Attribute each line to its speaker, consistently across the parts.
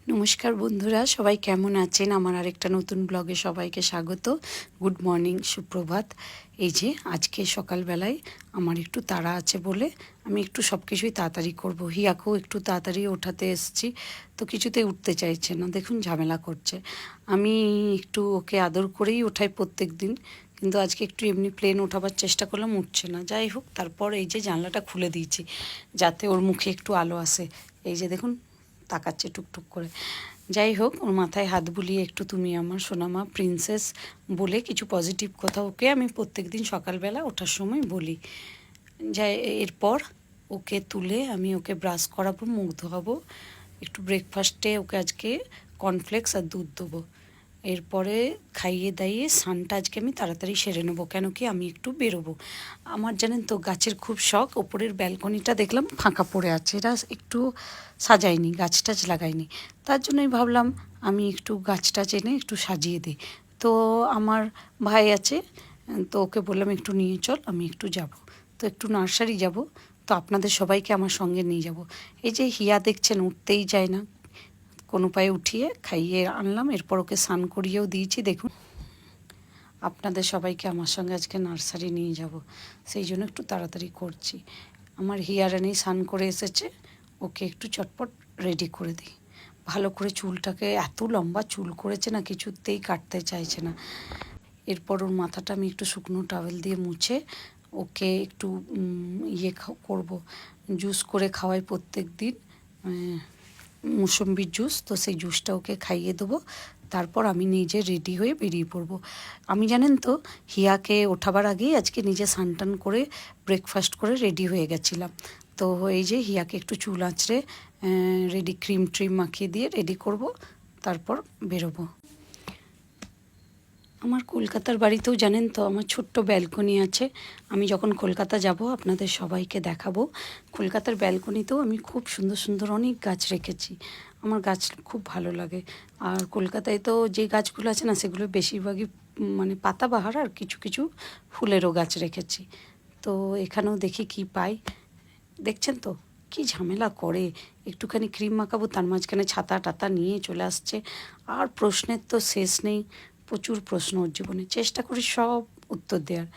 Speaker 1: নমস্কার বন্ধুরা, সবাই কেমন আছেন? আমার আরেকটা নতুন ব্লগে সবাইকে স্বাগত। গুড মর্নিং, সুপ্রভাত। এই যে আজকে সকালবেলায় আমার একটু তাড়া আছে বলে আমি একটু সব কিছুই তাড়াতাড়ি করব। হিয়াকেও একটু তাড়াতাড়ি ওঠাতে এসেছি, তো কিছুতেই উঠতে চাইছে না, দেখুন ঝামেলা করছে। আমি একটু ওকে আদর করেই ওঠাই প্রত্যেক দিন, কিন্তু আজকে একটু এমনি প্লেন ওঠাবার চেষ্টা করলাম, উঠছে না। যাই হোক, তারপর এই যে জানলাটা খুলে দিয়েছি যাতে ওর মুখে একটু আলো আসে। এই যে দেখুন তাকাচ্ছে টুকটুক করে। যাই হোক, ওর মাথায় হাত বুলিয়ে একটু তুমি আমার সোনামা প্রিন্সেস বলে কিছু পজিটিভ কথা ওকে আমি প্রত্যেক দিন সকালবেলা ওঠার সময় বলি। যাই, এরপর ওকে তুলে আমি ওকে ব্রাশ করাবো, মুখ ধোয়াবো, একটু ব্রেকফাস্টে ওকে আজকে কর্নফ্লেক্স আর দুধ দেবো। এরপরে খাইয়ে দাইয়ে স্নানটা আজকে আমি তাড়াতাড়ি সেরে নেবো, কেন কি আমি একটু বেরোবো। আমার জানেন তো গাছের খুব শখ। ওপরের ব্যালকনিটা দেখলাম ফাঁকা পড়ে আছে, এরা একটু সাজায়নি, গাছ টাছ লাগায়নি। তার জন্যই ভাবলাম আমি একটু গাছটা এনে একটু সাজিয়ে দিই। তো আমার ভাই আছে, তো ওকে বললাম একটু নিয়ে চল, আমি একটু যাব। তো একটু নার্সারি যাব, তো আপনাদের সবাইকে আমার সঙ্গে নিয়ে যাব। এই যে হিয়া দেখছেন উঠতেই যায় না, কোনো পায়ে উঠিয়ে খাইয়ে আনলাম, এরপর ওকে স্নান করিয়েও দিয়েছি। দেখুন, আপনাদের সবাইকে আমার সঙ্গে আজকে নার্সারি নিয়ে যাব, সেই জন্য একটু তাড়াতাড়ি করছি। আমার হিয়ারানি স্নান করে এসেছে, ওকে একটু চটপট রেডি করে দিই। ভালো করে চুলটাকে, এত লম্বা চুল করেছে না, কিছুতেই কাটতে চাইছে না। এরপর ওর মাথাটা আমি একটু শুকনো টাওয়েল দিয়ে মুছে ওকে একটু করব, জুস করে খাওয়াই প্রত্যেক দিন, মুসম্বির জুস। তো সেই জুসটা ওকে খাইয়ে দেবো, তারপর আমি নিজে রেডি হয়ে বেরিয়ে পড়বো। আমি জানেন তো হিয়াকে ওঠাবার আগেই আজকে নিজে স্নান করে ব্রেকফাস্ট করে রেডি হয়ে গেছিলাম। তো এই যে হিয়াকে একটু চুল আঁচড়ে রেডি, ক্রিম ট্রিম মাখিয়ে দিয়ে রেডি করব, তারপর বেরোবো। আমার কলকাতার বাড়িতেও জানেন তো আমার ছোট্ট ব্যালকনি আছে। আমি যখন কলকাতা যাব আপনাদের সবাইকে দেখাবো। কলকাতার ব্যালকনিতেও আমি খুব সুন্দর সুন্দর অনেক গাছ রেখেছি। আমার গাছ খুব ভালো লাগে। আর কলকাতায় তো যে গাছগুলো আছে না, সেগুলো বেশিরভাগই মানে পাতাবাহার, আর কিছু কিছু ফুলেরও গাছ রেখেছি। তো এখানেও দেখি কি পাই। দেখছেন তো কি ঝামেলা করে, একটুখানি ক্রিম মাখাবো তার মাঝখানে ছাতা টাতা নিয়ে চলে আসছে। আর প্রশ্নের তো শেষ নেই, প্রচুর প্রশ্ন ওর জীবনে, চেষ্টা করি সব উত্তর দেওয়ার।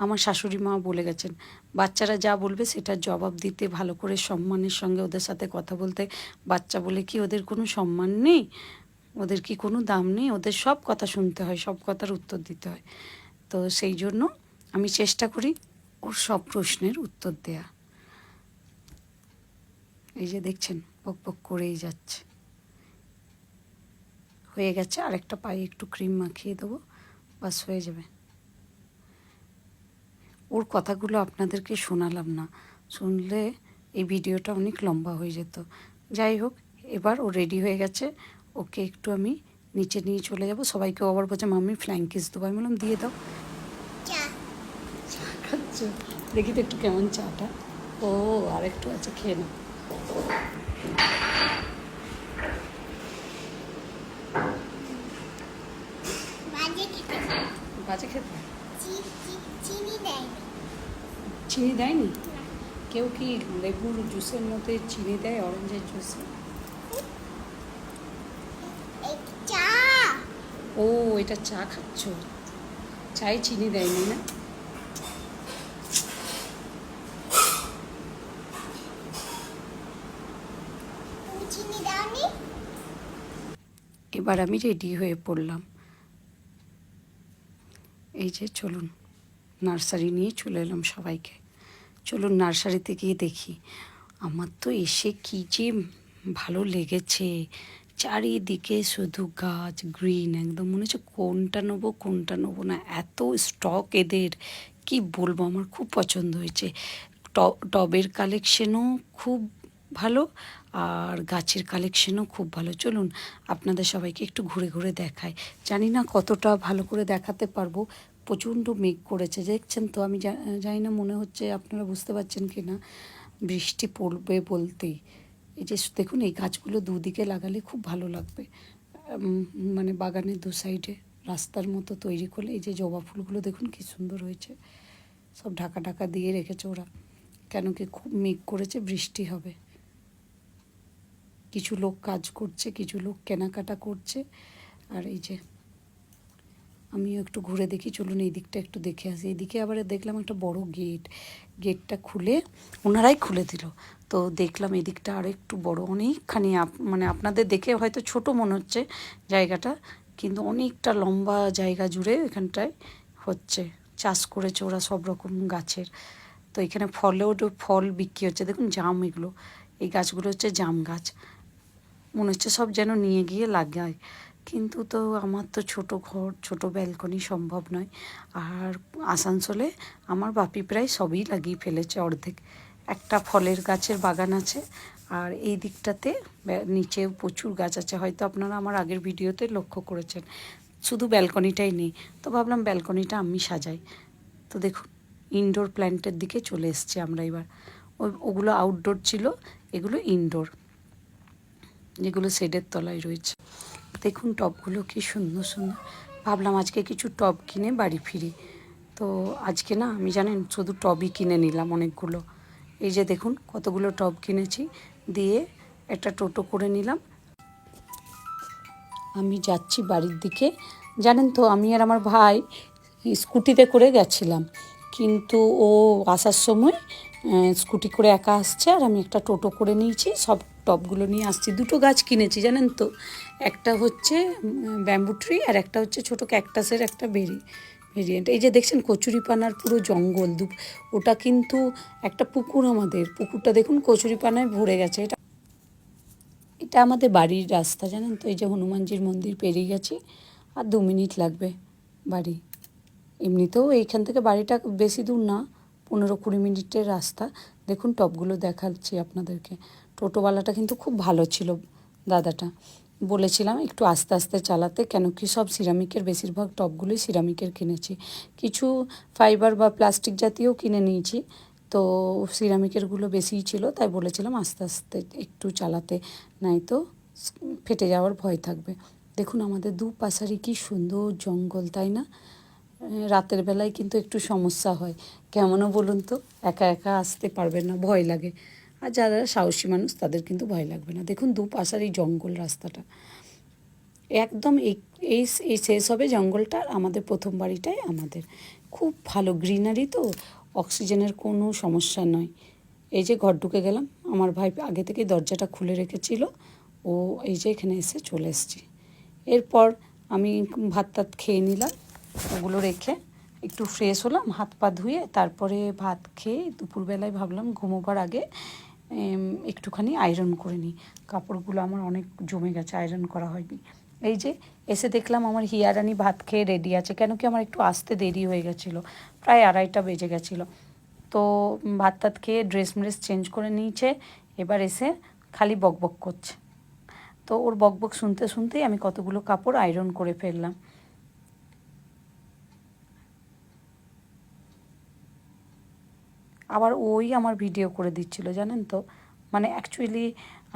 Speaker 1: আমার শাশুড়ি মা বলে গেছেন, বাচ্চারা যা বলবে সেটার জবাব দিতে, ভালো করে সম্মানের সঙ্গে ওদের সাথে কথা বলতে। বাচ্চা বলে কি ওদের কোনো সম্মান নেই, ওদের কি কোনো দাম নেই? ওদের সব কথা শুনতে হয়, সব কথার উত্তর দিতে হয়। তো সেই জন্য আমি চেষ্টা করি ওর সব প্রশ্নের উত্তর দেয়া। এই যে দেখছেন পক পক করেই যাচ্ছে। হয়ে গেছে, আরেকটা পায়ে একটু ক্রিম মাখিয়ে দেবো, বাস হয়ে যাবে। ওর কথাগুলো আপনাদেরকে শোনালাম না, শুনলে এই ভিডিওটা অনেক লম্বা হয়ে যেত। যাই হোক, এবার ও রেডি হয়ে গেছে, ওকে একটু আমি নিচে নিয়ে চলে যাব। সবাইকে আবার বলছে মাম্মি ফ্লাইং কিস দেবো, আমি বললাম দিয়ে দাও। চা খাচ্ছ? দেখি তো একটু কেমন চাটা। ও আর একটু আছে, খেয়ে নাও। বাজে খেতে? চিনি দেয়নি? কেউ কি লেবুর জুসের মধ্যে চিনি দেয়, অরেঞ্জের জুসে? ও, এটা চা খাচ্ছ, চায়ে চিনি দেয়নি না? এবার আমি রেডি হয়ে পড়লাম। এই যে চলুন, নার্সারি নিয়ে চলে এলাম সবাইকে। চলুন নার্সারিতে গিয়ে দেখি। আমার তো এসে কি যে ভালো লেগেছে, চারিদিকে শুধু গাছ, গ্রিন একদম, মনে হচ্ছে কোনটা নেবো কোনটা নেবো না, এত স্টক এদের, কি বলবো, আমার খুব পছন্দ হয়েছে। টবের কালেকশনও খুব ভালো, আর গাছের কালেকশনও খুব ভালো। চলুন আপনাদের সবাইকে একটু ঘুরে ঘুরে দেখাই। জানি না কতটা ভালো করে দেখাতে পারবো, প্রচণ্ড মেঘ করেছে দেখছেন তো। আমি জানি না, মনে হচ্ছে আপনারা বুঝতে পারছেন কি না, বৃষ্টি পড়বে বলতেই। এই যে দেখুন, এই গাছগুলো দুদিকে লাগালে খুব ভালো লাগবে, মানে বাগানের দু সাইডে রাস্তার মতো তৈরি করলে। এই যে জবা ফুলগুলো দেখুন কি সুন্দর হয়েছে, সব ঢাকা ঢাকা দিয়ে রেখেছে ওরা, কেন কি খুব মেঘ করেছে, বৃষ্টি হবে। কিছু লোক কাজ করছে, কিছু লোক কেনাকাটা করছে। আর এই যে আমিও একটু ঘুরে দেখি, চলুন এই দিকটা একটু দেখে আসি। এইদিকে আবার দেখলাম একটা বড় গেট, গেটটা খুলে ওনারাই খুলে দিল। তো দেখলাম এদিকটা আরও একটু বড়, অনেকখানি মানে আপনাদের দেখে হয়তো ছোট মনে হচ্ছে জায়গাটা, কিন্তু অনেকটা লম্বা জায়গা জুড়ে এখানটায় হচ্ছে, চাষ করেছে ওরা সব রকম গাছের। তো এখানে ফল বিক্রি হচ্ছে, দেখুন জাম, এগুলো এই গাছগুলো হচ্ছে জাম গাছ, মনে হচ্ছে সব যেন নিয়ে গিয়ে লাগায়। কিন্তু তো আমার তো ছোট ঘর, ছোট ব্যালকনি সম্ভব নয়। আর আসানসোলে আমার বাপি প্রায় সবই লাগিয়ে ফেলেছে অর্ধেক। একটা ফলের গাছের বাগান আছে, আর এই দিকটাতে নিচেও প্রচুর গাছ আছে, হয়তো আপনারা আমার আগের ভিডিওতে লক্ষ্য করেছেন। শুধু ব্যালকনিটাই নেই, তো ভাবলাম ব্যালকনিটা আমি সাজাই। তো দেখুন ইনডোর প্ল্যান্টের দিকে চলে এসছি আমরা এবার। ওগুলো আউটডোর ছিল, এগুলো ইনডোর, যেগুলো শেডের তলায় রয়েছে। দেখুন টবগুলো কি সুন্দর সুন্দর। ভাবলাম আজকে কিছু টব কিনে বাড়ি ফিরি। তো আজকে না আমি জানেন শুধু টবই কিনে নিলাম অনেকগুলো। এই যে দেখুন কতগুলো টব কিনেছি, দিয়ে একটা টোটো করে নিলাম। আমি যাচ্ছি বাড়ির দিকে। জানেন তো আমি আর আমার ভাই স্কুটিতে করে গেছিলাম, কিন্তু ও আসার সময় স্কুটি করে একা আসছে, আর আমি একটা টোটো করে নিয়েছি, সব টবগুলো নিয়ে আসছি। দুটো গাছ কিনেছি জানেন তো, একটা হচ্ছে ব্যাম্বু ট্রি, আর একটা হচ্ছে ছোটো ক্যাকটাসের একটা ভেরিয়েন্ট। এই যে দেখছেন কচুরিপানার পুরো জঙ্গল, ওটা কিন্তু একটা পুকুর, আমাদের পুকুরটা দেখুন কচুরিপানায় ভরে গেছে। এটা আমাদের বাড়ির রাস্তা জানেন তো। এই যে হনুমানজির মন্দির পেরিয়ে গেছি, আর 2 মিনিট লাগবে বাড়ি। এমনিতেও এইখান থেকে বাড়িটা বেশি দূর না, 15-20 মিনিটের রাস্তা। দেখুন টবগুলো দেখাচ্ছি আপনাদেরকে। টোটোওয়ালাটা কিন্তু খুব ভালো ছিল দাদাটা, বলেছিলাম একটু আস্তে আস্তে চালাতে, কেন কি সব সিরামিকের, বেশিরভাগ টবগুলোই সিরামিকের কিনেছি, কিছু ফাইবার বা প্লাস্টিক জাতীয় কিনে নিয়েছি। তো সিরামিকেরগুলো বেশিই ছিল, তাই বলেছিলাম আস্তে আস্তে একটু চালাতে, নাই তো ফেটে যাওয়ার ভয় থাকবে। দেখুন আমাদের দুপাশারই কি সুন্দর জঙ্গল, তাই না? রাতের বেলায় কিন্তু একটু সমস্যা হয়, কেমনও বলুন তো, একা একা আসতে পারবেন না, ভয় লাগে। আর যারা সাহসী মানুষ তাদের কিন্তু ভয় লাগবে না। দেখুন দুপাশার এই জঙ্গল রাস্তাটা একদম এই এই শেষ হবে জঙ্গলটা, আর আমাদের প্রথম বাড়িটাই আমাদের। খুব ভালো গ্রিনারি, তো অক্সিজেনের কোনো সমস্যা নয়। এই যে ঘর ঢুকে গেলাম, আমার ভাই আগে থেকেই দরজাটা খুলে রেখেছিল, ও এই যে এখানে এসে চলে এসেছি। এরপর আমি ভাত টাত খেয়ে নিলাম, ওগুলো রেখে একটু ফ্রেশ হলাম, হাত পা ধুয়ে তারপরে ভাত খেয়ে দুপুরবেলায় ভাবলাম ঘুমোবার আগে একটুখানি আয়রন করে নিই। কাপড়গুলো আমার অনেক জমে গেছে, আয়রন করা হয়নি। এই যে এসে দেখলাম আমার হিয়ারানি ভাত খেয়ে রেডি আছে, কেন কি আমার একটু আসতে দেরি হয়ে গেছিলো, প্রায় 2:30 বেজে গেছিলো। তো ভাত টাত খেয়ে ড্রেস ম্রেস চেঞ্জ করে নিয়েছে, এবার এসে খালি বকবক করছে। তো ওর বকবক শুনতে শুনতেই আমি কতগুলো কাপড় আয়রন করে ফেললাম। আবার ওই আমার ভিডিও করে দিচ্ছিল জানেন তো, মানে অ্যাকচুয়ালি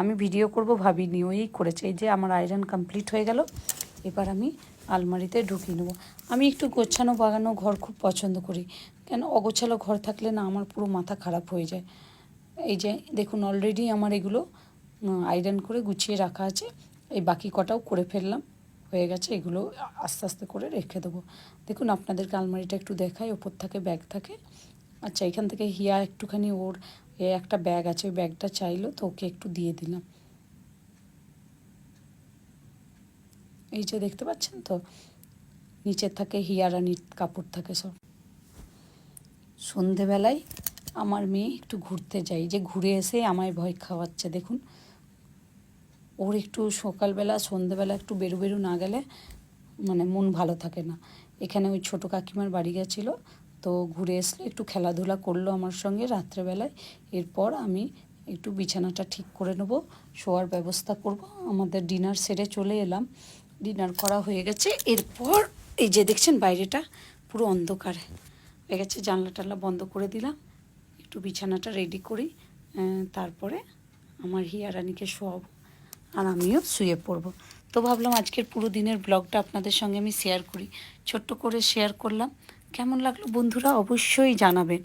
Speaker 1: আমি ভিডিও করব ভাবিনি, ওই করেছে। এই যে আমার আয়রন কমপ্লিট হয়ে গেল, এবার আমি আলমারিতে ঢুকিয়ে নেবো। আমি একটু গোছানো বাগানো ঘর খুব পছন্দ করি, কেন অগোছালো ঘর থাকলে না আমার পুরো মাথা খারাপ হয়ে যায়। এই যে দেখুন অলরেডি আমার এগুলো আয়রন করে গুছিয়ে রাখা আছে, এই বাকি কটাও করে ফেললাম, হয়ে গেছে। এগুলো আস্তে আস্তে করে রেখে দেবো। দেখুন আপনাদেরকে আলমারিটা একটু দেখাই, ওপর থাকে ব্যাগ থাকে। আচ্ছা এখান থেকে হিয়া একটুখানি ওর একটা ব্যাগ আছে, ওই ব্যাগটা চাইলো, তো ওকে একটু দিয়ে দিলাম। এই যে দেখতে পাচ্ছেন তো, নিচের থাকে হিয়ারানির কাপড় থাকে সব। সন্ধেবেলায় আমার মেয়ে একটু ঘুরতে যাই, যে ঘুরে এসে আমায় ভয় খাওয়াচ্ছে। দেখুন ওর একটু সকালবেলা সন্ধেবেলা একটু বেরু না গেলে মানে মন ভালো থাকে না। এখানে ওই ছোটো কাকিমার বাড়ি গেছিলো, তো ঘুরে আসলে একটু খেলাধুলা করলো আমার সঙ্গে রাত্রেবেলায়। এরপর আমি একটু বিছানাটা ঠিক করে নেবো, শোয়ার ব্যবস্থা করব। আমাদের ডিনার সেরে চলে এলাম, ডিনার করা হয়ে গেছে। এরপর এই যে দেখছেন বাইরেটা পুরো অন্ধকার হয়ে গেছে, জানলা টানলা বন্ধ করে দিলাম, একটু বিছানাটা রেডি করি, তারপরে আমার হিয়ারানিকে শোয়াবো, আর আমিও শুয়ে পড়ব। তো ভাবলাম আজকের পুরো দিনের ব্লগটা আপনাদের সঙ্গে আমি শেয়ার করি, ছোট্ট করে শেয়ার করলাম। কেমন লাগলো বন্ধুরা অবশ্যই জানাবেন।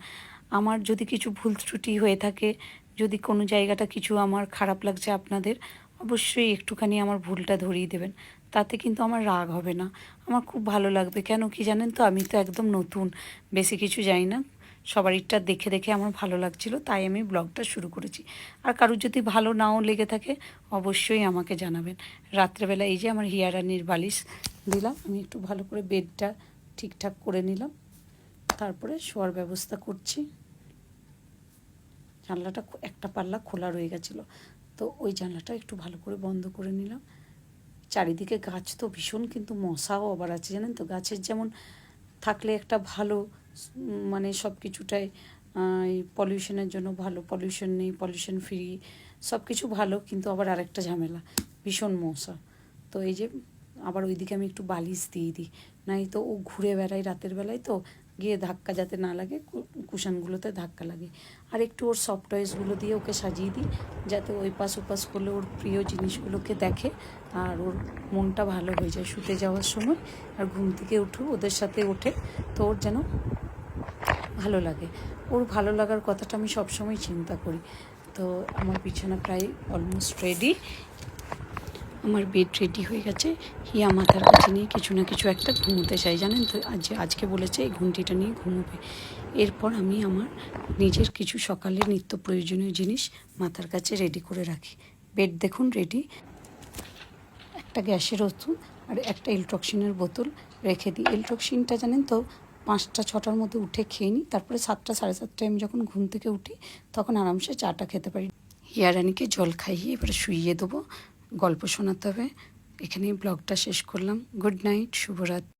Speaker 1: আমার যদি কিছু ভুল ত্রুটি হয়ে থাকে, যদি কোনো জায়গাটা কিছু আমার খারাপ লাগছে আপনাদের, অবশ্যই একটুখানি আমার ভুলটা ধরিয়ে দেবেন, তাতে কিন্তু আমার রাগ হবে না, আমার খুব ভালো লাগবে। কেন কি জানেন তো, আমি তো একদম নতুন, বেশি কিছু জানি না, সবারটা দেখে দেখে আমার ভালো লাগছিল, তাই আমি ব্লগটা শুরু করেছি। আর কারোর যদি ভালো নাও লেগে থাকে অবশ্যই আমাকে জানাবেন। রাত্রেবেলা এই যে আমার হিয়ারানির বালিশ দিলাম, আমি একটু ভালো করে বেডটা ঠিকঠাক করে নিলাম, তারপরে শোয়ার ব্যবস্থা করছি। জানলাটা একটা পাল্লা খোলা রয়ে গেছিলো, তো ওই জানলাটা একটু ভালো করে বন্ধ করে নিলাম। চারিদিকে গাছ তো ভীষণ, কিন্তু মশাও আবার আছে জানেন তো। গাছের যেমন থাকলে একটা ভালো, মানে সব কিছুটাই এই পলিউশনের জন্য ভালো, পলিউশন নেই, পলিউশন ফ্রি, সব কিছু ভালো, কিন্তু আবার আরেকটা ঝামেলা, ভীষণ মশা। তো এই যে আবার ওইদিকে আমি একটু বালিশ দিয়ে দিই, নাই তো ও ঘুরে বেড়ায় রাতের বেলায়, তো গিয়ে ধাক্কা যাতে না লাগে, কুশানগুলোতে ধাক্কা লাগে। আর একটু ওর সফট টয়েসগুলো দিয়ে ওকে সাজিয়ে দিই, যাতে ওই পাশ ওপাশ করলে ওর প্রিয় জিনিসগুলোকে দেখে আর ওর মনটা ভালো হয়ে যায় শুতে যাওয়ার সময়। আর ঘুম থেকে উঠে ওদের সাথে ওঠে, তো ওর যেন ভালো লাগে। ওর ভালো লাগার কথাটা আমি সবসময় চিন্তা করি। তো আমার বিছানা প্রায় অলমোস্ট রেডি, আমার বেড রেডি হয়ে গেছে। হিয়া মাথার কাছে নিয়ে কিছু না কিছু একটা ঘুমোতে চাই জানেন তো, আজকে বলেছে এই ঘুমটিটা নিয়ে ঘুমোবে। এরপর আমি আমার নিজের কিছু সকালের নিত্য প্রয়োজনীয় জিনিস মাথার কাছে রেডি করে রাখি। বেড দেখুন রেডি, একটা গ্যাসের ওষুধ আর একটা এলট্রক্সিনের বোতল রেখে দিই। এলট্রক্সিনটা জানেন তো 5টা 6টার মধ্যে উঠে খেয়ে নিই, তারপরে 7টা সাড়ে 7টায় আমি যখন ঘুম থেকে উঠি তখন আরামসে চাটা খেতে পারি। হিয়ারানিকে জল খাইয়ে এবারে শুইয়ে দেবো, গল্প শোনাতে হবে। এখানেই ব্লগটা শেষ করলাম। গুড নাইট, শুভরাত্রি।